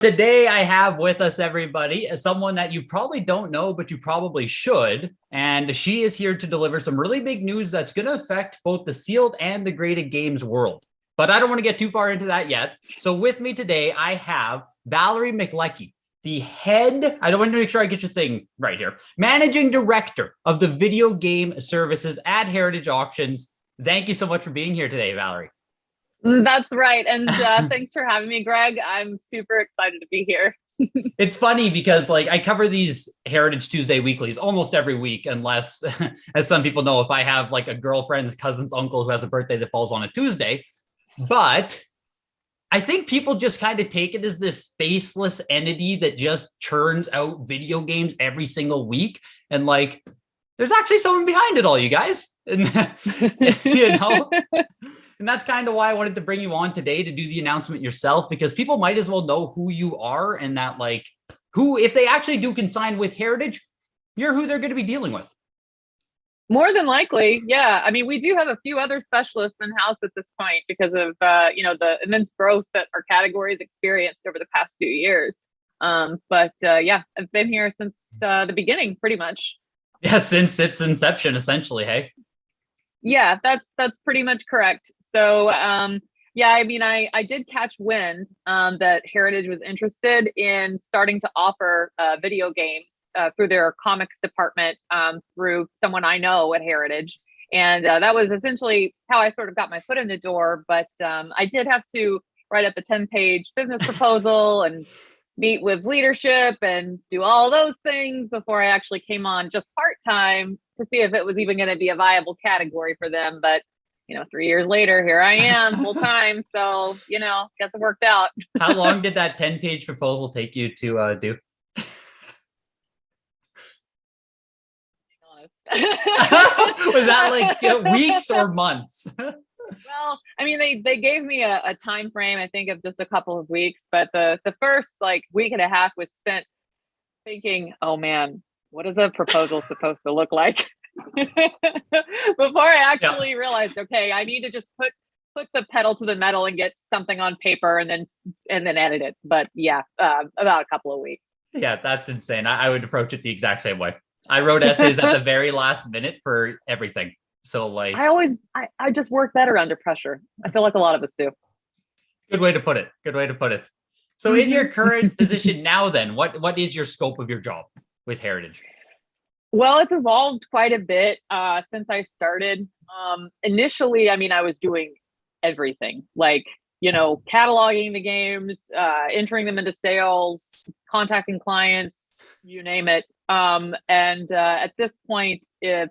Today, I have with us, everybody, someone that you probably don't know, but you probably should. And she is here to deliver some really big news that's going to affect both the sealed and the graded games world. But I don't want to get too far into that yet. So, with me today, I have Valarie McLecky, the head, I don't want to make sure I get your thing right here, managing director of the video game services at Heritage Auctions. Thank you so much for being here today, Valarie. That's right. And thanks for having me, Greg. I'm super excited to be here. It's funny because I cover these Heritage Tuesday weeklies almost every week, unless, as some people know, if I have a girlfriend's cousin's uncle who has a birthday that falls on a Tuesday. But I think people just kind of take it as this faceless entity that just churns out video games every single week. And there's actually someone behind it all, you guys. And, and that's kind of why I wanted to bring you on today to do the announcement yourself, because people might as well know who you are and that who, if they actually do consign with Heritage, you're who they're going to be dealing with. More than likely. Yeah. I mean, we do have a few other specialists in house at this point because of, the immense growth that our categories experienced over the past few years. But I've been here since the beginning, pretty much. Yeah, since its inception, essentially. Hey. Yeah, that's pretty much correct. So, I did catch wind that Heritage was interested in starting to offer video games through their comics department through someone I know at Heritage. And that was essentially how I sort of got my foot in the door. But I did have to write up a 10-page business proposal and meet with leadership and do all those things before I actually came on just part-time to see if it was even going to be a viable category for them. But 3 years later, here I am full time. So, guess it worked out. How long did that 10-page proposal take you to do? Was that weeks or months? Well, I mean, they gave me a time frame, I think, of just a couple of weeks, but the first week and a half was spent thinking, oh man, what is a proposal supposed to look like? Before I actually realized, okay, I need to just put the pedal to the metal and get something on paper and then edit it. But about a couple of weeks. Yeah, that's insane. I would approach it the exact same way. I wrote essays at the very last minute for everything. So I just work better under pressure. I feel like a lot of us do. Good way to put it. So in your current position now, then, what is your scope of your job with Heritage? Well, it's evolved quite a bit since I started. Initially, I was doing everything, cataloging the games, entering them into sales, contacting clients, you name it. At this point,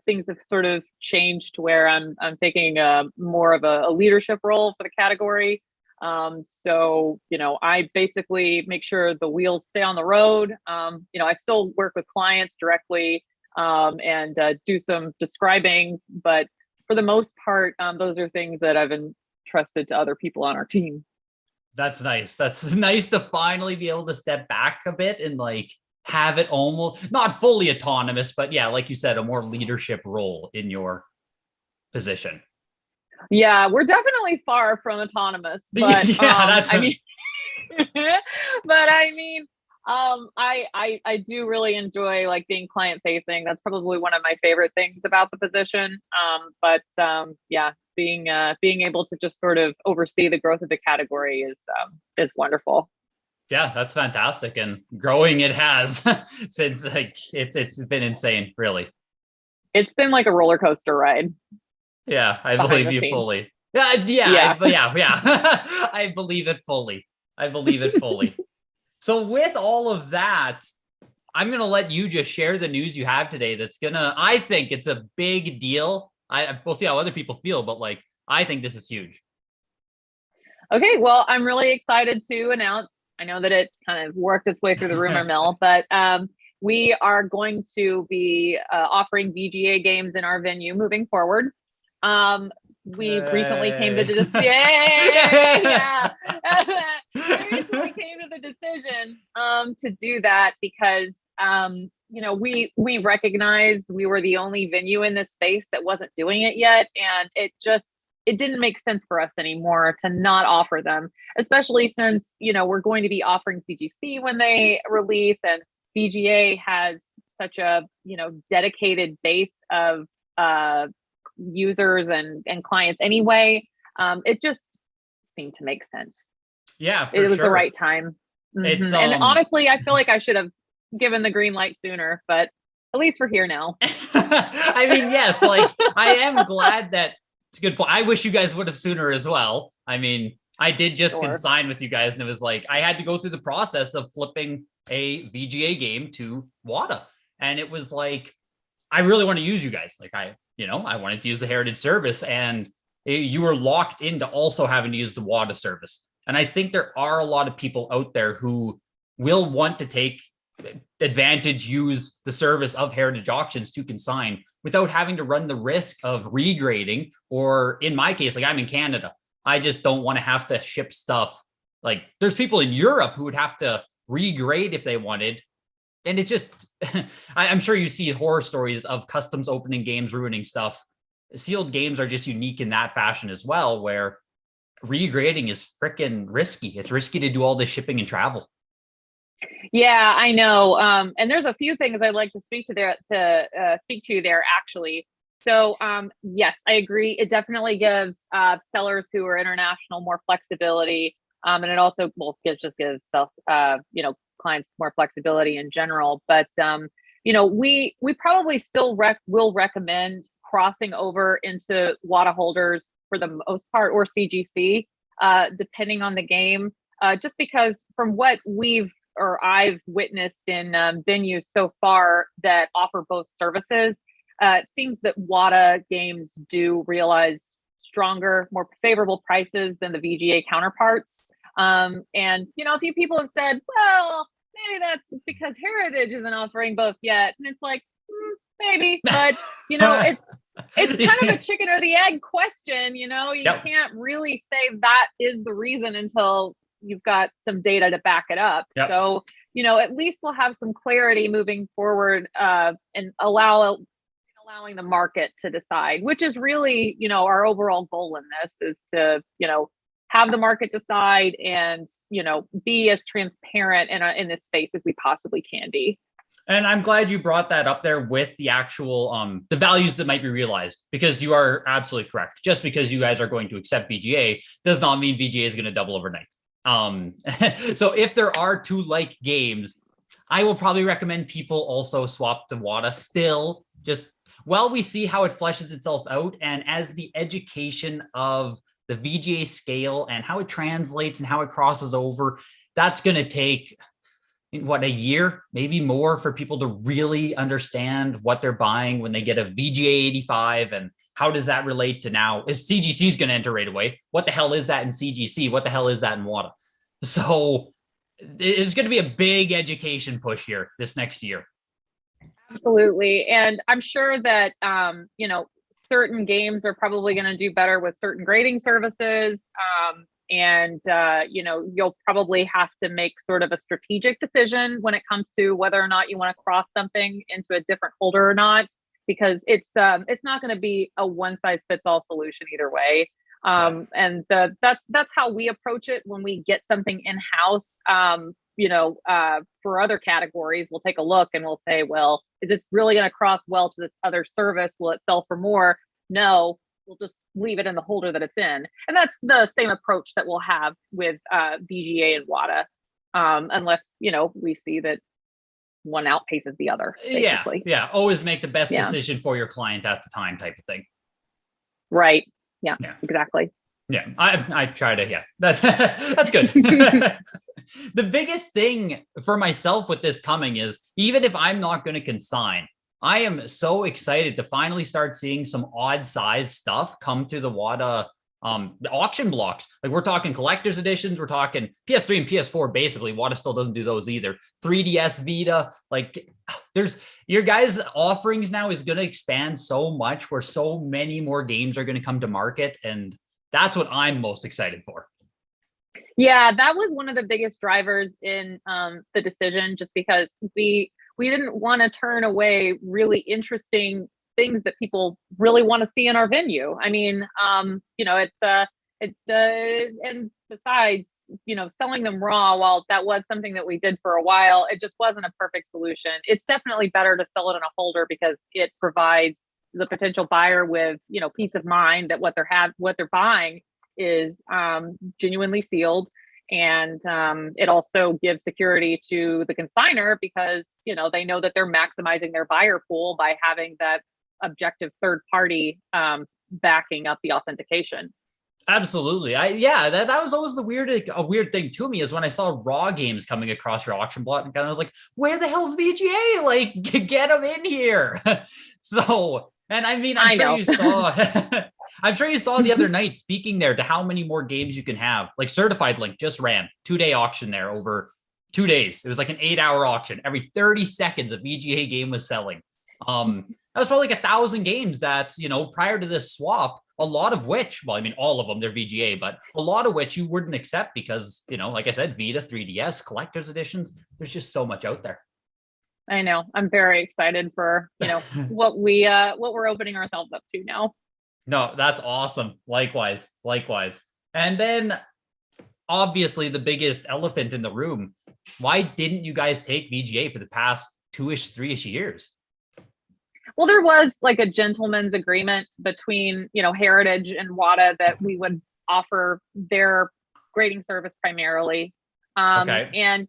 things have sort of changed to where I'm taking more of a leadership role for the category. I basically make sure the wheels stay on the road. I still work with clients directly and do some describing, but for the most part, those are things that I've entrusted to other people on our team. That's nice. That's nice to finally be able to step back a bit and have it almost not fully autonomous, but like you said, a more leadership role in your position. Yeah, we're definitely far from autonomous, but I do really enjoy being client facing. That's probably one of my favorite things about the position. Being able to just sort of oversee the growth of the category is wonderful. Yeah, that's fantastic, and growing it has since it's been insane, really. It's been like a roller coaster ride. Yeah, I believe you fully. Yeah. I believe it fully. So with all of that, I'm going to let you just share the news you have today. I think it's a big deal. We'll see how other people feel, but I think this is huge. Okay, well, I'm really excited to announce, I know that it kind of worked its way through the rumor mill, but we are going to be offering VGA games in our venue moving forward. We recently came to the decision to do that because we recognized we were the only venue in this space that wasn't doing it yet, and it just it didn't make sense for us anymore to not offer them, especially since, we're going to be offering CGC when they release, and VGA has such a, dedicated base of users and clients anyway. It just seemed to make sense. Yeah, for it was sure. the right time. It's And honestly, I feel like I should have given the green light sooner, but at least we're here now. I mean, yes, like I am glad that it's a good point. I wish you guys would have sooner as well. I mean, I did just consign with you guys, and it was like I had to go through the process of flipping a VGA game to WATA. And it was like, I really want to use you guys. Like I wanted to use the Heritage service, and you were locked into also having to use the WATA service. And I think there are a lot of people out there who will want to take advantage, use the service of Heritage Auctions to consign without having to run the risk of regrading, or in my case, like I'm in Canada, I just don't want to have to ship stuff. Like there's people in Europe who would have to regrade if they wanted. And it just, I'm sure you see horror stories of customs opening games ruining stuff. Sealed games are just unique in that fashion as well, where regrading is freaking risky. It's risky to do all this shipping and travel. Yeah, I know. And there's a few things I'd like to speak to there actually. So yes, I agree. It definitely gives sellers who are international more flexibility. And it also gives clients more flexibility in general. But we probably still will recommend crossing into WATA holders for the most part, or CGC, depending on the game. Just because from what I've witnessed in venues so far that offer both services, it seems that WATA games do realize stronger, more favorable prices than the VGA counterparts. And a few people have said, well, maybe that's because Heritage isn't offering both yet. And it's like, maybe, but it's kind of a chicken or the egg question. You can't really say that is the reason until you've got some data to back it up. Yep. So, at least we'll have some clarity moving forward, and allowing the market to decide, which is really, our overall goal in this is to, have the market decide and, be as transparent in this space as we possibly can be. And I'm glad you brought that up there with the actual, the values that might be realized, because you are absolutely correct. Just because you guys are going to accept VGA does not mean VGA is going to double overnight. So if there are two like games, I will probably recommend people also swap to WATA still, just while we see how it fleshes itself out. And as the education of the VGA scale and how it translates and how it crosses over, that's going to take a year, maybe more, for people to really understand what they're buying when they get a VGA 85, and how does that relate to now? If CGC is going to enter right away, what the hell is that in CGC? What the hell is that in WATA? So it's going to be a big education push here this next year. Absolutely. And I'm sure that, certain games are probably going to do better with certain grading services. You'll probably have to make sort of a strategic decision when it comes to whether or not you want to cross something into a different holder or not, because it's not going to be a one size fits all solution either way. That's how we approach it when we get something in house. For other categories, we'll take a look and we'll say, well, is this really going to cross well to this other service? Will it sell for more? No, we'll just leave it in the holder that it's in. And that's the same approach that we'll have with VGA and WATA, unless, we see that one outpaces the other. Basically. Yeah. Always make the best decision for your client at the time, type of thing. Right. Yeah. Exactly. Yeah. I try to, that's good. The biggest thing for myself with this coming is, even if I'm not going to consign, I am so excited to finally start seeing some odd size stuff come to the WATA auction blocks. Like we're talking collector's editions, we're talking PS3 and PS4. Basically, WATA still doesn't do those either. 3DS, Vita, like there's your guys' offerings now is going to expand so much, where so many more games are going to come to market, and that's what I'm most excited for. Yeah, that was one of the biggest drivers in the decision, just because we didn't want to turn away really interesting things that people really want to see in our venue. I mean, and besides, selling them raw, while that was something that we did for a while, it just wasn't a perfect solution. It's definitely better to sell it in a holder because it provides the potential buyer with, peace of mind that what they're buying is genuinely sealed. And it also gives security to the consignor because, they know that they're maximizing their buyer pool by having that objective third party backing up the authentication. Absolutely. That was always a weird thing to me is when I saw raw games coming across your auction block and kind of was like, where the hell's VGA? Like, get them in here. So, and I mean, I'm sure you saw, I'm sure you saw the other night speaking there to how many more games you can have. Like Certified Link just ran 2-day auction there over 2 days. It was like an 8-hour auction. Every 30 seconds a VGA game was selling. That was probably like 1,000 games that, prior to this swap, a lot of which, well, I mean, all of them, they're VGA, but a lot of which you wouldn't accept because, like I said, Vita, 3DS, collector's editions, there's just so much out there. I know. I'm very excited for, what we're opening ourselves up to now. No, that's awesome. Likewise. And then obviously the biggest elephant in the room, why didn't you guys take VGA for the past 2-ish, 3-ish years? Well, there was like a gentleman's agreement between, Heritage and WATA that we would offer their grading service primarily. Okay. And,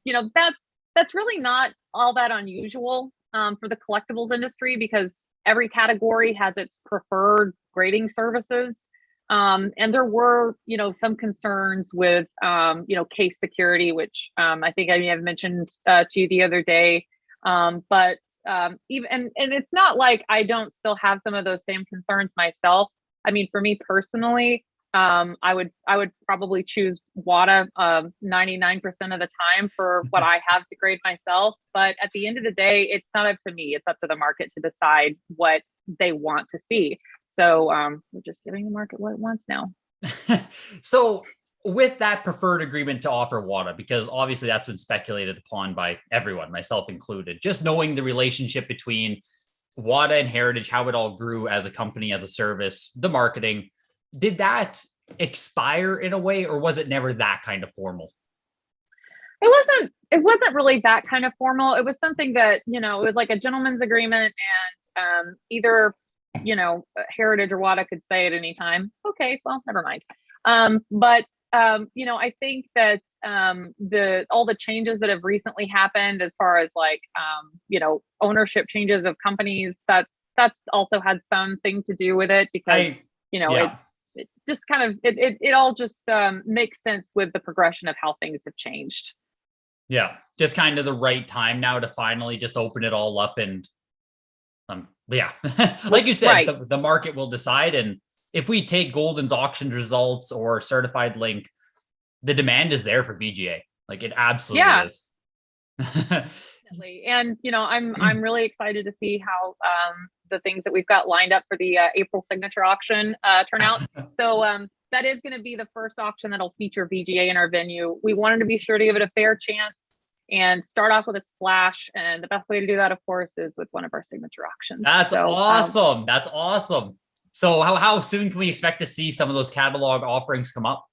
that's really not all that unusual for the collectibles industry because every category has its preferred grading services. And there were, some concerns with, case security, which I think I may have mentioned to you the other day. But even and it's not like I don't still have some of those same concerns myself. I mean, for me personally, I would probably choose WATA 99% of the time for what I have to grade myself. But at the end of the day, it's not up to me. It's up to the market to decide what they want to see. So we're just giving the market what it wants now. So with that preferred agreement to offer WATA, because obviously that's been speculated upon by everyone, myself included, just knowing the relationship between WATA and Heritage, how it all grew as a company, as a service, the marketing, did that expire in a way, or was it never that kind of formal? It wasn't really that kind of formal. It was something that, it was like a gentleman's agreement and either, Heritage or WATA could say at any time, okay, well, never mind. But I think that all the changes that have recently happened as far as like ownership changes of companies, that's also had something to do with it because it just kind of it all just makes sense with the progression of how things have changed. Yeah, just kind of the right time now to finally just open it all up and like you said, right. the market will decide. And if we take Golden's auction results or Certified Link, the demand is there for VGA. Like it absolutely is. Definitely. And I'm really excited to see how the things that we've got lined up for the April signature auction turn out. So that is going to be the first auction that'll feature VGA in our venue. We wanted to be sure to give it a fair chance and start off with a splash. And the best way to do that, of course, is with one of our signature auctions. That's awesome. That's awesome. So how soon can we expect to see some of those catalog offerings come up?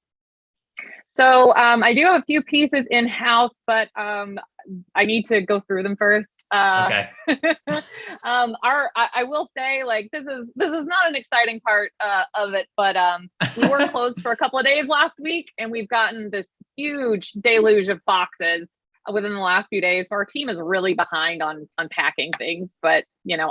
So I do have a few pieces in-house, but I need to go through them first. Okay. I will say, like, this is not an exciting part of it, but we were closed for a couple of days last week, and we've gotten this huge deluge of boxes within the last few days. So our team is really behind on unpacking things, but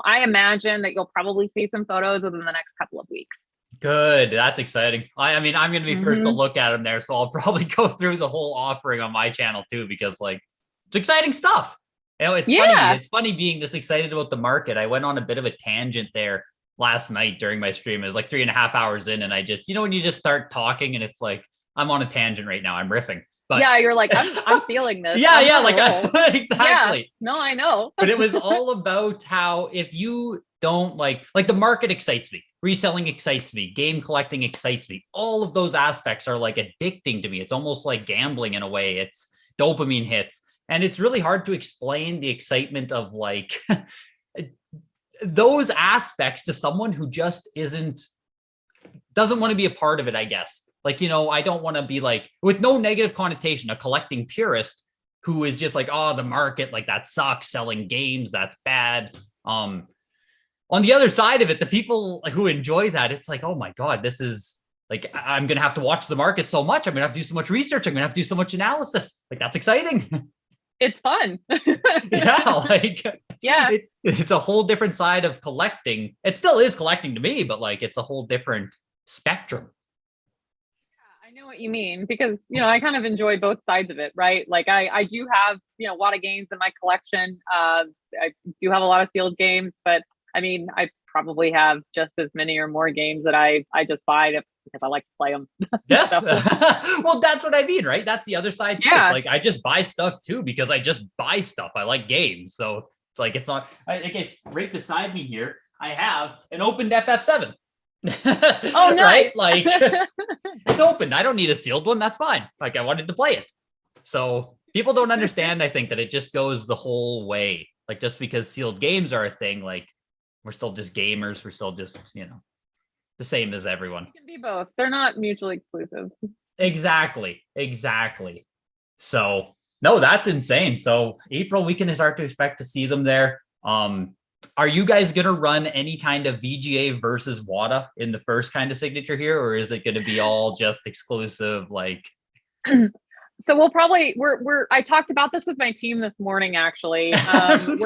I imagine that you'll probably see some photos within the next couple of weeks. Good. That's exciting. I mean, I'm going to be first to look at them there, so I'll probably go through the whole offering on my channel too, because like it's exciting stuff. It's funny. It's funny being this excited about the market. I went on a bit of a tangent there last night during my stream. It was like 3.5 hours in, and I just, when you just start talking and it's like, I'm on a tangent right now. I'm riffing. But yeah, you're like, I'm feeling this. Exactly. Yeah, no, I know. But it was all about how if you don't like the market excites me, reselling excites me, game collecting excites me. All of those aspects are like addicting to me. It's almost like gambling in a way. It's dopamine hits. And it's really hard to explain the excitement of like those aspects to someone who just doesn't want to be a part of it, I guess. Like, I don't want to be like, with no negative connotation, a collecting purist who is just like, oh, the market, like that sucks, selling games, that's bad. On the other side of it, the people who enjoy that, it's like, oh my God, this is like, I'm going to have to watch the market so much. I'm going to have to do so much research. I'm going to have to do so much analysis. Like, that's exciting. It's fun. Yeah. Like, yeah, it's a whole different side of collecting. It still is collecting to me, but like, it's a whole different spectrum. I know what you mean, because I kind of enjoy both sides of it, right? Like I do have a lot of games in my collection. I do have a lot of sealed games, but I mean, I probably have just as many or more games that I just buy because I like to play them. Yes. So, well, that's what I mean, right? That's the other side too. yeah. It's like I just buy stuff too because I just buy stuff. I like games, so it's like it's not. I guess right beside me here, I have an opened FF7. Oh, nice. Right? Like it's open. I don't need a sealed one. That's fine. Like I wanted to play it. So people don't understand, I think, that it just goes the whole way. Like just because sealed games are a thing, like we're still just gamers. We're still just, the same as everyone. It can be both. They're not mutually exclusive. Exactly. So no, that's insane. So April, we can start to expect to see them there. Are you guys going to run any kind of VGA versus WATA in the first kind of signature here, or is it going to be all just exclusive? Like, so we'll probably I talked about this with my team this morning, actually. So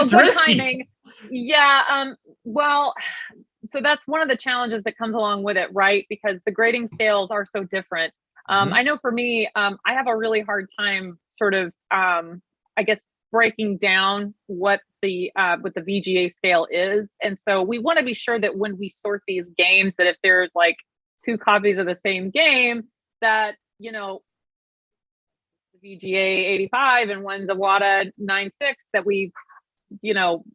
good timing. Yeah. Well, so that's one of the challenges that comes along with it, right? Because the grading scales are so different. I know for me, I have a really hard time sort of, I guess, breaking down what the VGA scale is. And so we want to be sure that when we sort these games, that if there's like 2 copies of the same game, that, the VGA 85 and one's a WATA 96, that we,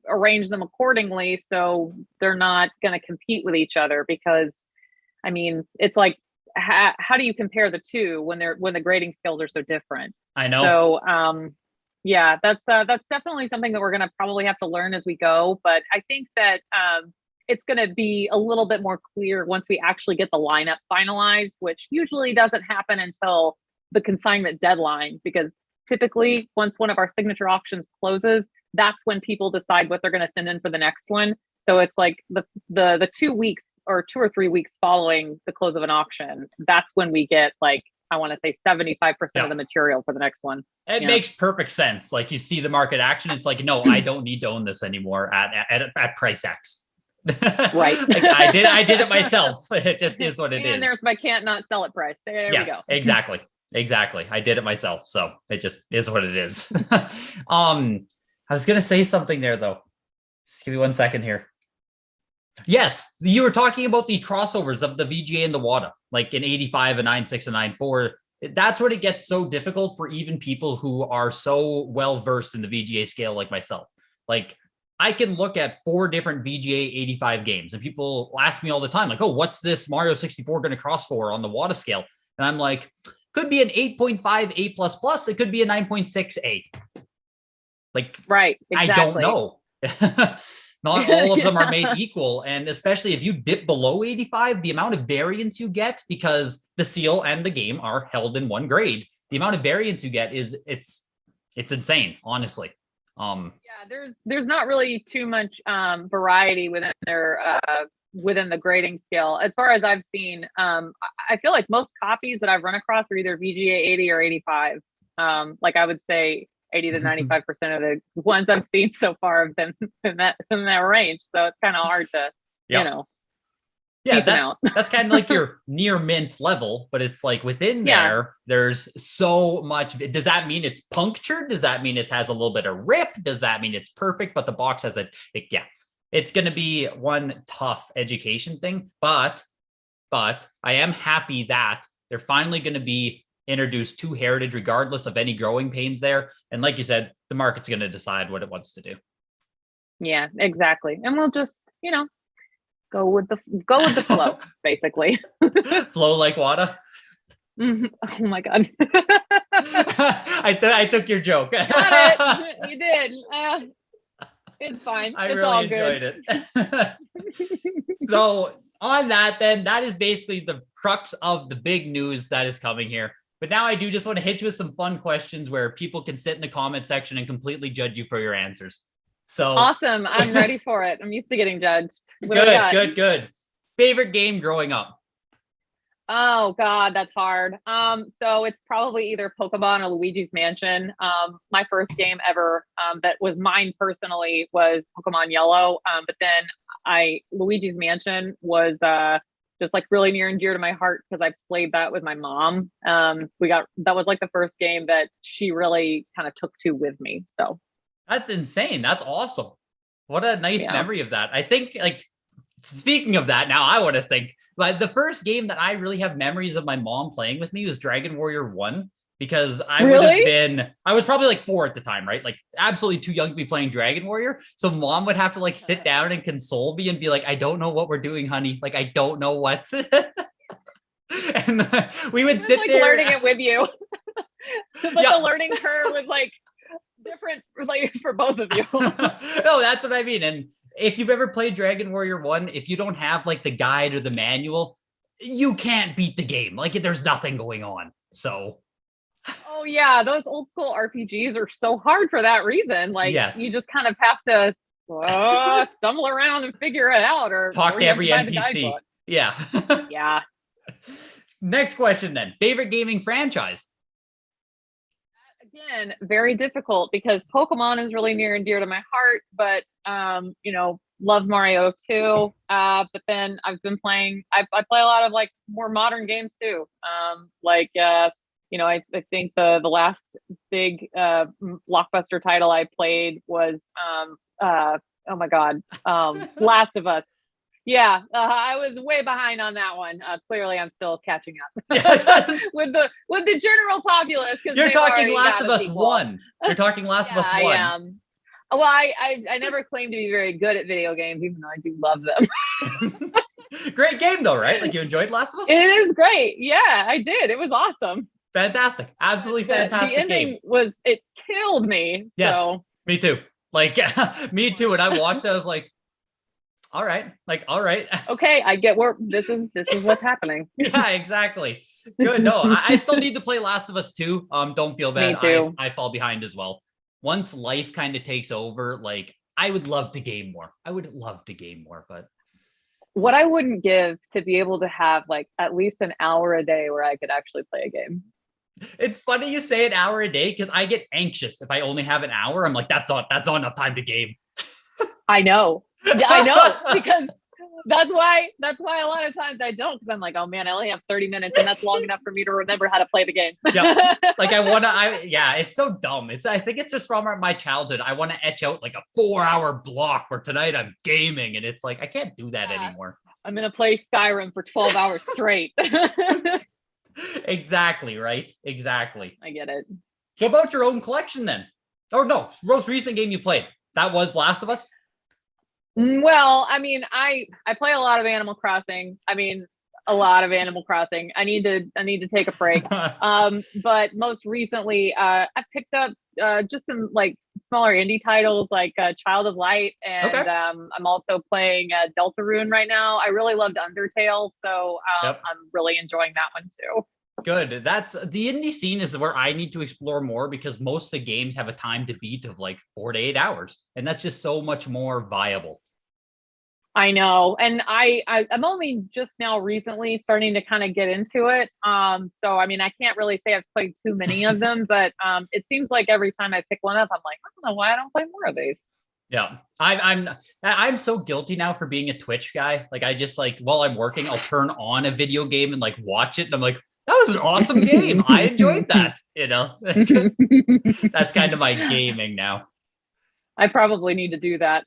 arrange them accordingly so they're not going to compete with each other. Because, I mean, it's like, how do you compare the two when the grading scales are so different? I know. So, yeah, that's definitely something that we're going to probably have to learn as we go. But I think that it's going to be a little bit more clear once we actually get the lineup finalized, which usually doesn't happen until the consignment deadline, because typically once one of our signature auctions closes, that's when people decide what they're going to send in for the next one. So it's like the 2 weeks or 2 or 3 weeks following the close of an auction, that's when we get, like, I want to say 75% of the material for the next one. It makes perfect sense. Like, you see the market action. It's like, no, I don't need to own this anymore at price X. Right. Like, I did it myself. It just is what it is. And there's my can't not sell it price. There we go. Exactly. I did it myself. So it just is what it is. I was going to say something there, though. Just give me 1 second here. Yes, you were talking about the crossovers of the VGA and the WATA, like an 85, a 96, a 94. That's when it gets so difficult for even people who are so well versed in the VGA scale, like myself. Like, I can look at 4 different VGA 85 games, and people ask me all the time, like, oh, what's this Mario 64 going to cross for on the WATA scale? And I'm like, could be an 8.5 A++. It could be a 9.6 A. Like, right, exactly. I don't know. Not all of them are made equal. And especially if you dip below 85, the amount of variance you get, because the seal and the game are held in one grade, the amount of variance you get it's insane, honestly. Yeah, there's not really too much variety within the grading scale. As far as I've seen, I feel like most copies that I've run across are either VGA 80 or 85. Like, I would say 80 to 95% of the ones I've seen so far have been in that range. So it's kind of hard to, that's kind of like your near mint level, but it's like within there, there's so much. Does that mean it's punctured? Does that mean it has a little bit of rip? Does that mean it's perfect, but the box has it's going to be one tough education thing, but I am happy that they're finally going to be introduced to Heritage, regardless of any growing pains there. And like you said, the market's going to decide what it wants to do. Yeah, exactly. And we'll just, go with the flow, basically. Flow like WATA. Oh my God. I took your joke. Got it. You did. It's fine. I It's really all enjoyed good. it. So on that, then that is basically the crux of the big news that is coming here. But now I do just want to hit you with some fun questions where people can sit in the comment section and completely judge you for your answers. So Awesome. I'm ready for it. I'm used to getting judged. What do we good, got? good. Favorite game growing up? Oh God, that's hard. So it's probably either Pokemon or Luigi's Mansion. My first game ever, that was mine personally was Pokemon Yellow. But then Luigi's Mansion was just like really near and dear to my heart because I played that with my mom. That was like the first game that she really kind of took to with me. So That's insane. That's awesome. What a nice yeah. memory of that. I think, like, speaking of that, now I want to think, but the first game that I really have memories of my mom playing with me was Dragon Warrior 1, because I would have been, I was probably like 4 at the time, right? Like absolutely too young to be playing Dragon Warrior. So mom would have to like sit down and console me and be like, I don't know what we're doing, honey. Like, I don't know what. And we would sit like there learning it with you. But yeah. the learning curve was like different like for both of you. No, that's what I mean. And if you've ever played Dragon Warrior 1, if you don't have like the guide or the manual, you can't beat the game. Like, there's nothing going on. So oh yeah, those old school RPGs are so hard for that reason. Like yes, you just kind of have to stumble around and figure it out, or talk to every NPC. Yeah. Yeah. Next question then. Favorite gaming franchise? Again, very difficult because Pokemon is really near and dear to my heart, but love Mario too. But then I've been playing. I play a lot of like more modern games too. I think the last big blockbuster title I played was oh my god, Last of Us. Yeah, I was way behind on that one. Clearly, I'm still catching up with the general populace. You're talking Last of Us 1. You're talking Last of Us 1. I am. Well, I never claimed to be very good at video games, even though I do love them. Great game though, right? Like, you enjoyed Last of Us? It is great. Yeah, I did. It was awesome. Fantastic. Absolutely fantastic. The ending game. It killed me. Yes, so. me too. Like, me too. When I watched it, I was like, all right. Okay, I get where this is what's happening. Yeah, exactly. Good. No, I still need to play Last of Us 2. Don't feel bad. Me too. I fall behind as well. Once life kind of takes over, like, I would love to game more. But what I wouldn't give to be able to have like at least an hour a day where I could actually play a game. It's funny you say an hour a day because I get anxious if I only have an hour. I'm like, that's not enough time to game. I know. Yeah, I know, because that's why a lot of times I don't, because I'm like, oh man, I only have 30 minutes and that's long enough for me to remember how to play the game. Yeah. Like, it's so dumb. I think it's just from my childhood. I want to etch out like a 4-hour block where tonight I'm gaming, and it's like, I can't do that anymore. I'm going to play Skyrim for 12 hours straight. Exactly, right? Exactly. I get it. So about your own collection then. Or no, most recent game you played. That was Last of Us? Well, I mean, I play a lot of Animal Crossing. I need to take a break. But most recently, I picked up just some like smaller indie titles like Child of Light, and I'm also playing Deltarune right now. I really loved Undertale, so I'm really enjoying that one too. Good. That's the indie scene is where I need to explore more, because most of the games have a time to beat of like 4 to 8 hours, and that's just so much more viable. I know, and I'm only just now recently starting to kind of get into it. So I mean, I can't really say I've played too many of them, but it seems like every time I pick one up, I'm like, I don't know why I don't play more of these. Yeah, I'm so guilty now for being a Twitch guy. Like, I just like, while I'm working, I'll turn on a video game and like watch it, and I'm like, that was an awesome game. I enjoyed that. That's kind of my gaming now. I probably need to do that.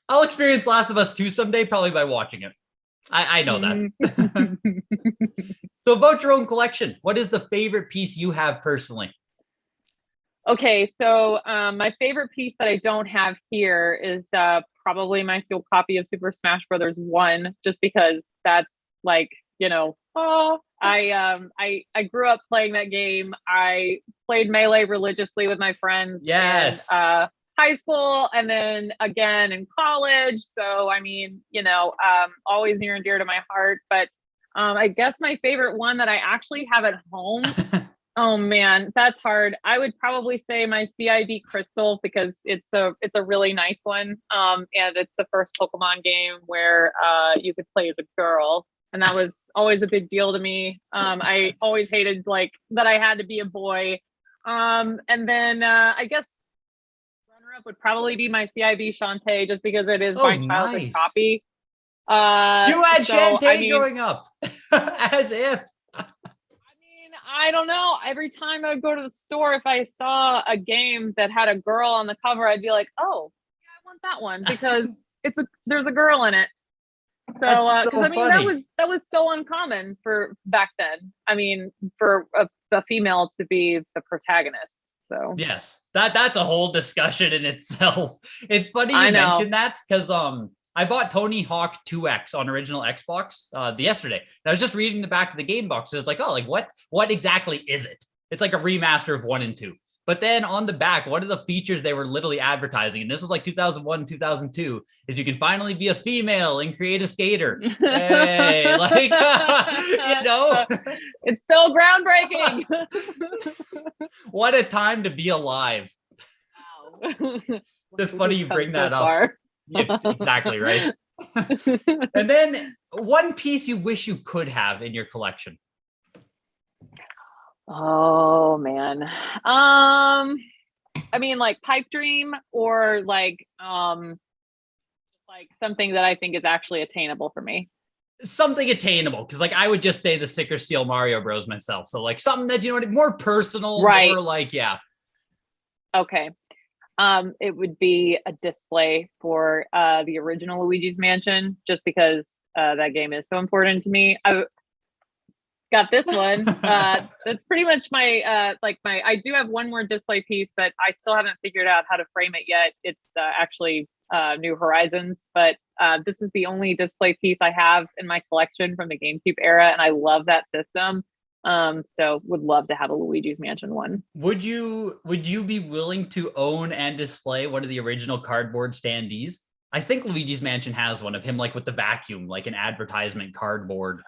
I'll experience Last of Us 2 someday, probably by watching it. I know that. So about your own collection, what is the favorite piece you have personally? Okay, so my favorite piece that I don't have here is probably my sealed copy of Super Smash Brothers 1, just because that's like, I grew up playing that game. I played Melee religiously with my friends. Yes. And, high school and then again in college. So I mean, always near and dear to my heart. But I guess my favorite one that I actually have at home. Oh man, that's hard. I would probably say my CIB Crystal because it's a really nice one. And it's the first Pokemon game where you could play as a girl. And that was always a big deal to me. I always hated like that I had to be a boy. And then I guess runner up would probably be my CIB Shantae just because it is my childhood nice. copy. You had Shantae mean, growing up. As if. I don't know. Every time I would go to the store, if I saw a game that had a girl on the cover, I'd be like, "Oh, yeah, I want that one because there's a girl in it." So, That's because so I mean funny. that was so uncommon for back then. I mean, for a female to be the protagonist. So Yes, that's a whole discussion in itself. It's funny you I know. mentioned that because I bought Tony Hawk 2X on original Xbox yesterday. And I was just reading the back of the game box. So it's like, oh, like what exactly is it? It's like a remaster of 1 and 2. But then on the back, one of the features they were literally advertising, and this was like 2001, 2002, is you can finally be a female and create a skater. Hey, like, It's so groundbreaking. What a time to be alive. Wow. Just funny you bring so that up. far. Yeah, exactly, right? And then one piece you wish you could have in your collection. Oh man. I mean like pipe dream or like something that I think is actually attainable for me. Something attainable, because like I would just say the Sicker Steel Mario Bros myself. So like something that more personal, right. more like Okay. It would be a display for the original Luigi's Mansion, just because that game is so important to me. I got this one. That's pretty much my I do have one more display piece, but I still haven't figured out how to frame it yet. It's actually New Horizons, but this is the only display piece I have in my collection from the GameCube era, and I love that system. So would love to have a Luigi's Mansion one. Would you be willing to own and display one of the original cardboard standees? I think Luigi's Mansion has one of him, like with the vacuum, like an advertisement cardboard.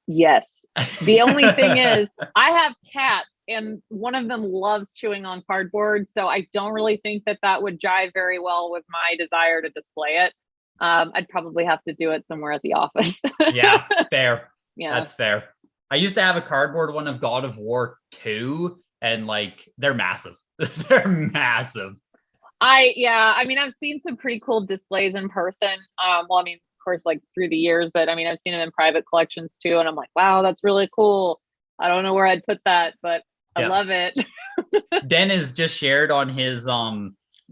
Yes. The only thing is, I have cats, and one of them loves chewing on cardboard, so I don't really think that would jive very well with my desire to display it. I'd probably have to do it somewhere at the office. Yeah, fair. Yeah. That's fair. I used to have a cardboard one of God of War 2, and like they're massive. They're massive. I mean, I've seen some pretty cool displays in person. Well, I mean, of course, like through the years, but I mean, I've seen them in private collections too, and I'm like, wow, that's really cool. I don't know where I'd put that, but I love it. Dennis just shared on his I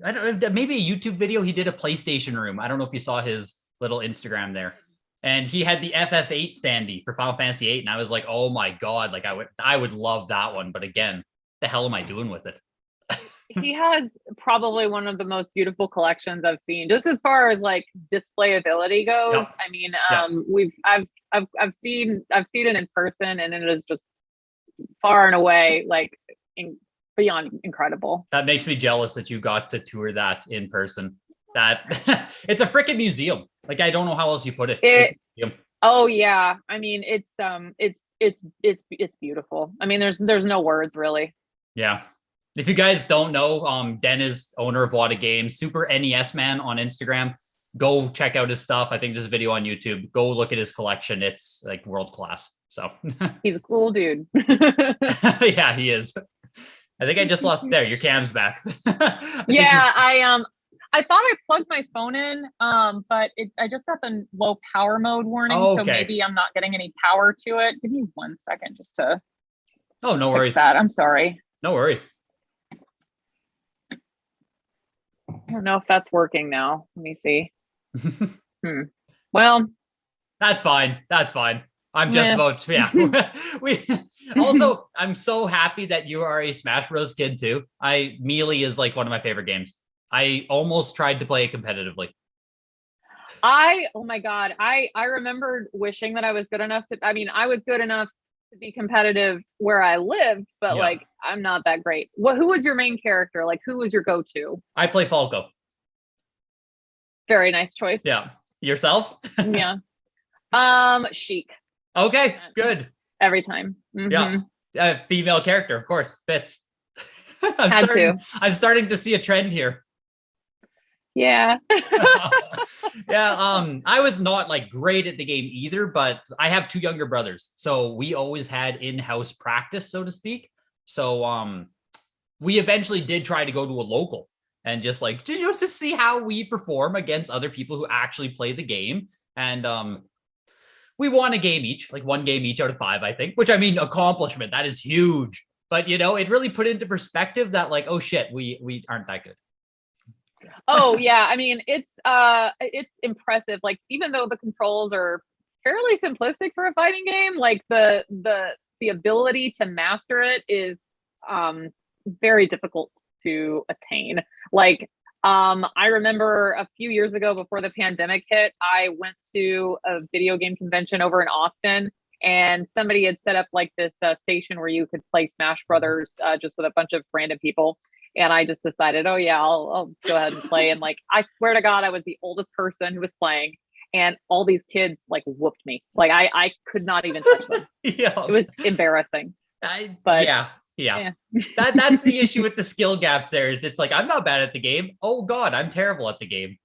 don't know, maybe a YouTube video. He did a PlayStation room. I don't know if you saw his little Instagram there. And he had the FF8 standee for Final Fantasy 8, and I was like, "Oh my god! Like I would love that one." But again, the hell am I doing with it? He has probably one of the most beautiful collections I've seen, just as far as like displayability goes. Yep. I mean, I've seen it in person, and it is just far and away like beyond incredible. That makes me jealous that you got to tour that in person. That it's a freaking museum. Like I don't know how else you put it. Oh yeah, I mean it's beautiful. I mean there's no words really. Yeah. If you guys don't know, Den is owner of WATA Games, Super NES Man on Instagram. Go check out his stuff. I think there's a video on YouTube. Go look at his collection. It's like world class. So he's a cool dude. Yeah, he is. I think I just lost there. Your cam's back. Yeah, I thought I plugged my phone in, but I just got the low power mode warning, so maybe I'm not getting any power to it. Give me 1 second just to. Oh, no worries. That. I'm sorry. No worries. I don't know if that's working now. Let me see. Well, that's fine. That's fine. I'm just about we also I'm so happy that you are a Smash Bros kid too. Melee is like one of my favorite games. I almost tried to play it competitively. Oh my god, I remembered wishing that I was good enough to. I mean, I was good enough to be competitive where I lived, but Yeah. like I'm not that great. Who was your main character? Like who was your go-to? I play Falco. Very nice choice. Yeah. Yourself? Yeah. Chic. Okay, good. Every time. Mm-hmm. Yeah. Female character, of course, fits. I'm starting to see a trend here. Yeah. Yeah, I was not like great at the game either, but I have two younger brothers, so we always had in-house practice, so to speak. So we eventually did try to go to a local and just like just to see how we perform against other people who actually play the game. And we won a game each, like one game each out of 5, I think, which I mean, accomplishment, that is huge. But you know, it really put into perspective that like, oh shit, we aren't that good. Oh yeah, I mean it's impressive. Like even though the controls are fairly simplistic for a fighting game, like the ability to master it is very difficult to attain. Like I remember a few years ago before the pandemic hit, I went to a video game convention over in Austin, and somebody had set up like this station where you could play Smash Brothers just with a bunch of random people. And I just decided, oh yeah, I'll go ahead and play. And like, I swear to God, I was the oldest person who was playing, and all these kids like whooped me. Like I could not even touch them. Yeah, it was embarrassing. But yeah. That's the issue with the skill gaps there is it's like, I'm not bad at the game. Oh God, I'm terrible at the game.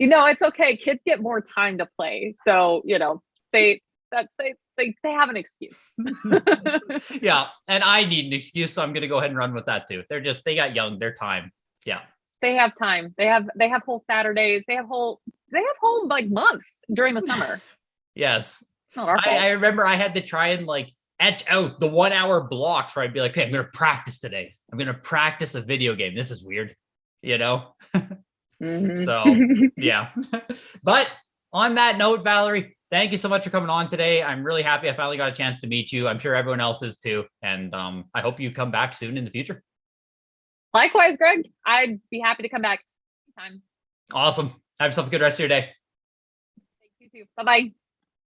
You know, it's okay. Kids get more time to play. So, you know, they have an excuse. Yeah, and I need an excuse, so I'm gonna go ahead and run with that too. They got young, their time. Yeah. They have time. They have whole Saturdays. They have whole like months during the summer. Yes. Not our fault. I remember I had to try and like etch out the 1 hour blocks where I'd be like, okay, I'm gonna practice today. I'm gonna practice a video game. This is weird, you know? Mm-hmm. So yeah. But on that note, Valarie, thank you so much for coming on today. I'm really happy I finally got a chance to meet you. I'm sure everyone else is too. And I hope you come back soon in the future. Likewise, Greg. I'd be happy to come back anytime. Awesome. Have yourself a good rest of your day. Thank you too. Bye-bye.